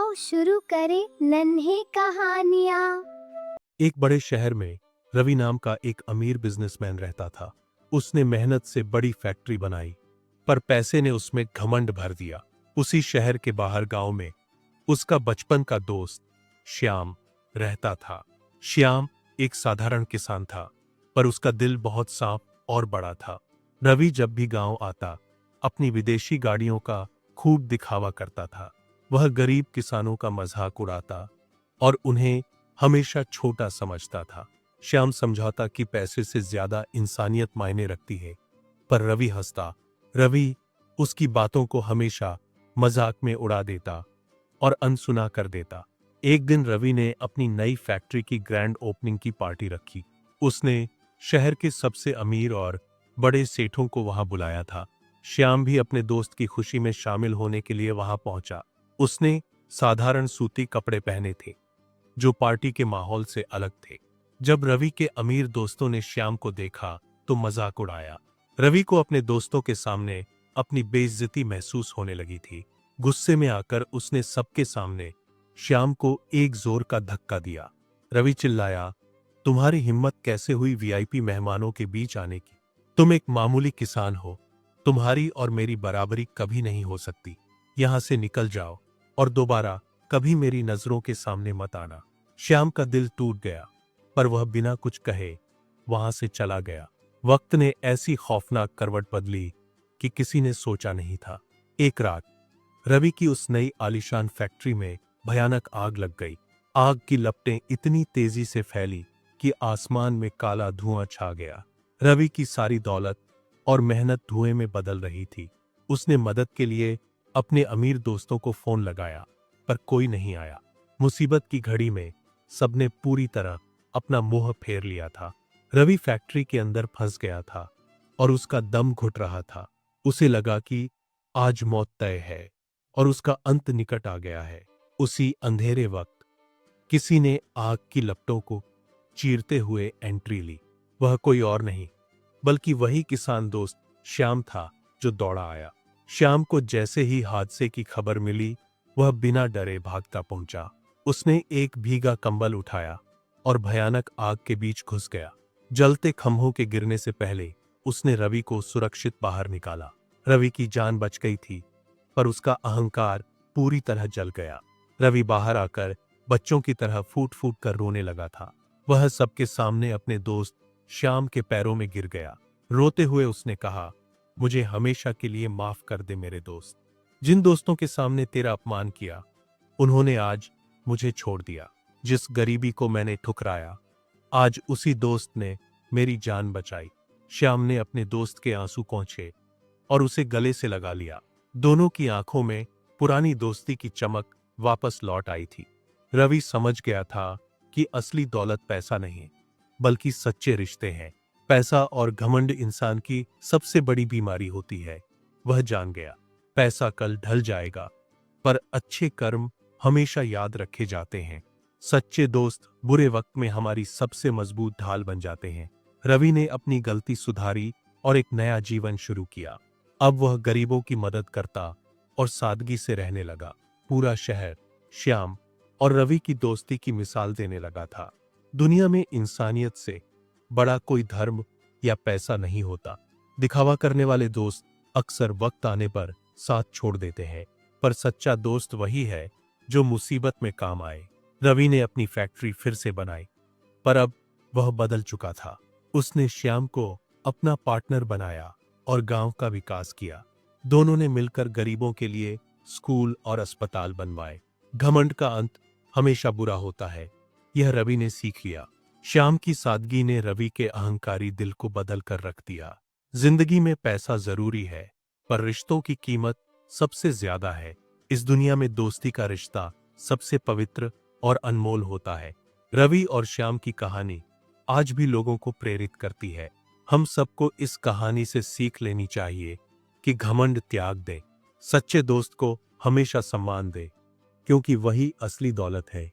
आओ शुरू करें नन्हे कहानियाँ। एक बड़े शहर में रवि नाम का एक अमीर बिजनेसमैन रहता था। उसने मेहनत से बड़ी फैक्ट्री बनाई, पर पैसे ने उसमें घमंड भर दिया। उसी शहर के बाहर गांव में उसका बचपन का दोस्त श्याम रहता था। श्याम एक साधारण किसान था, पर उसका दिल बहुत साफ और बड़ा था। रवि जब भी गांव आता, अपनी विदेशी गाड़ियों का खूब दिखावा करता था। वह गरीब किसानों का मजाक उड़ाता और उन्हें हमेशा छोटा समझता था। श्याम समझाता कि पैसे से ज्यादा इंसानियत मायने रखती है, पर रवि हंसता। रवि उसकी बातों को हमेशा मजाक में उड़ा देता और अनसुना कर देता। एक दिन रवि ने अपनी नई फैक्ट्री की ग्रैंड ओपनिंग की पार्टी रखी। उसने शहर के सबसे अमीर और बड़े सेठों को वहां बुलाया था। श्याम भी अपने दोस्त की खुशी में शामिल होने के लिए वहां पहुंचा। उसने साधारण सूती कपड़े पहने थे, जो पार्टी के माहौल से अलग थे। जब रवि के अमीर दोस्तों ने श्याम को देखा तो मजाक उड़ाया। रवि को अपने दोस्तों के सामने अपनी बेइज्जती महसूस होने लगी थी। गुस्से में आकर उसने सबके सामने श्याम को एक जोर का धक्का दिया। रवि चिल्लाया, तुम्हारी हिम्मत कैसे हुई वीआईपी मेहमानों के बीच आने की? तुम एक मामूली किसान हो। तुम्हारी और मेरी बराबरी कभी नहीं हो सकती। यहां से निकल जाओ और दोबारा कभी मेरी नजरों के सामने मत आना। श्याम का दिल टूट गया, पर वह बिना कुछ कहे वहां से चला गया। वक्त ने ऐसी खौफनाक करवट बदली कि किसी ने सोचा नहीं था। एक रात रवि की उस नई आलीशान फैक्ट्री में भयानक आग लग गई। आग की लपटें इतनी तेजी से फैली कि आसमान में काला धुआं छा गया। रवि की सारी दौलत और मेहनत धुएं में बदल रही थी। उसने मदद के लिए अपने अमीर दोस्तों को फोन लगाया, पर कोई नहीं आया। मुसीबत की घड़ी में सबने पूरी तरह अपना मुंह फेर लिया था। रवि फैक्ट्री के अंदर फंस गया था और उसका दम घुट रहा था। उसे लगा कि आज मौत तय है और उसका अंत निकट आ गया है। उसी अंधेरे वक्त किसी ने आग की लपटों को चीरते हुए एंट्री ली। वह कोई और नहीं बल्कि वही किसान दोस्त श्याम था, जो दौड़ा आया। श्याम को जैसे ही हादसे की खबर मिली, वह बिना डरे भागता पहुंचा। उसने एक भीगा कंबल उठाया और भयानक आग के बीच घुस गया। जलते खंभों के गिरने से पहले उसने रवि को सुरक्षित बाहर निकाला। रवि की जान बच गई थी, पर उसका अहंकार पूरी तरह जल गया। रवि बाहर आकर बच्चों की तरह फूट फूट कर रोने लगा था। वह सबके सामने अपने दोस्त श्याम के पैरों में गिर गया। रोते हुए उसने कहा, मुझे हमेशा के लिए माफ कर दे मेरे दोस्त। जिन दोस्तों के सामने तेरा अपमान किया, उन्होंने आज मुझे छोड़ दिया। जिस गरीबी को मैंने ठुकराया, आज उसी दोस्त ने मेरी जान बचाई। श्याम ने अपने दोस्त के आंसू पोंछे और उसे गले से लगा लिया। दोनों की आंखों में पुरानी दोस्ती की चमक वापस लौट आई थी। रवि समझ गया था कि असली दौलत पैसा नहीं, बल्कि सच्चे रिश्ते हैं। पैसा और घमंड इंसान की सबसे बड़ी बीमारी होती है। वह जान गया, पैसा कल ढल जाएगा, पर अच्छे कर्म हमेशा याद रखे जाते हैं। सच्चे दोस्त बुरे वक्त में हमारी सबसे मजबूत ढाल बन जाते हैं। रवि ने अपनी गलती सुधारी और एक नया जीवन शुरू किया। अब वह गरीबों की मदद करता और सादगी से रहने लगा। पूरा शहर श्याम और रवि की दोस्ती की मिसाल देने लगा था। दुनिया में इंसानियत से बड़ा कोई धर्म या पैसा नहीं होता। दिखावा करने वाले दोस्त अक्सर वक्त आने पर साथ छोड़ देते हैं, पर सच्चा दोस्त वही है जो मुसीबत में काम आए। रवि ने अपनी फैक्ट्री फिर से बनाई, पर अब वह बदल चुका था। उसने श्याम को अपना पार्टनर बनाया और गांव का विकास किया। दोनों ने मिलकर गरीबों के लिए स्कूल और अस्पताल बनवाए। घमंड का अंत हमेशा बुरा होता है, यह रवि ने सीख लिया। श्याम की सादगी ने रवि के अहंकारी दिल को बदल कर रख दिया। जिंदगी में पैसा जरूरी है, पर रिश्तों की कीमत सबसे ज्यादा है। इस दुनिया में दोस्ती का रिश्ता सबसे पवित्र और अनमोल होता है। रवि और श्याम की कहानी आज भी लोगों को प्रेरित करती है। हम सबको इस कहानी से सीख लेनी चाहिए कि घमंड त्याग दे, सच्चे दोस्त को हमेशा सम्मान दे, क्योंकि वही असली दौलत है।